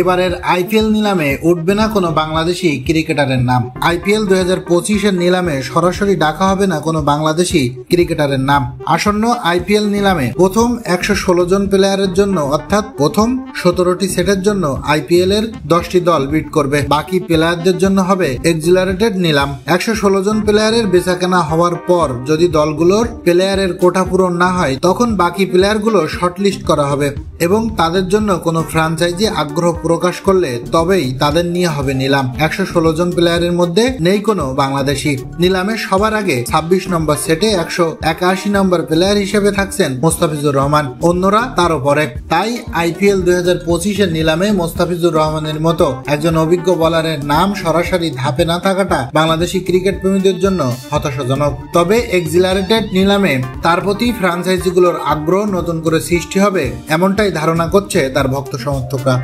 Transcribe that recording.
এবারের আইপিএল নিলামে উঠবে না কোনো বাংলাদেশি ক্রিকেটারের নাম। আইপিএল 2025-এর নিলামে সরাসরি ডাকা হবে না কোনো বাংলাদেশি ক্রিকেটারের নাম। আসন্ন আইপিএল নিলামে প্রথম 116 জন প্লেয়ারের জন্য অর্থাৎ প্রথম 17টি সেটের জন্য আইপিএল এর 10টি দল বিড করবে। বাকি প্লেয়ারদের জন্য হবে এক্সিলারেটেড নিলাম। 116 জন প্লেয়ারের বেচাকেনা হওয়ার পর যদি দলগুলোর প্লেয়ারের কোটা পূরণ না হয় তখন বাকি প্লেয়ারগুলো শর্টলিস্ট করা হবে এবং তাদের জন্য কোনো ফ্র্যাঞ্চাইজি আগ্রহ প্রকাশ করলে তবেই তাদের নিয়ে হবে নিলাম। 116 জন প্লেয়ারের মধ্যে নেই কোনো বাংলাদেশি। নিলামে সবার আগে 26 নম্বর সেটে 181 নম্বর প্লেয়ার হিসেবে থাকছেন মোস্তাফিজুর রহমান, অন্যরা তারও পরে। তাই আইপিএল 2025-এর নিলামে মোস্তাফিজুর রহমানের মতো একজন অভিজ্ঞ বোলারের নাম সরাসরি ধাপে না থাকাটা বাংলাদেশি ক্রিকেট প্রেমীদের জন্য হতাশাজনক। তবে এক্সিলারেটেড নিলামে তার প্রতি ফ্র্যাঞ্চাইজিগুলোর আগ্রহ নতুন করে সৃষ্টি হবে এমনটাই ধারণা করছে তার ভক্ত সমর্থকরা।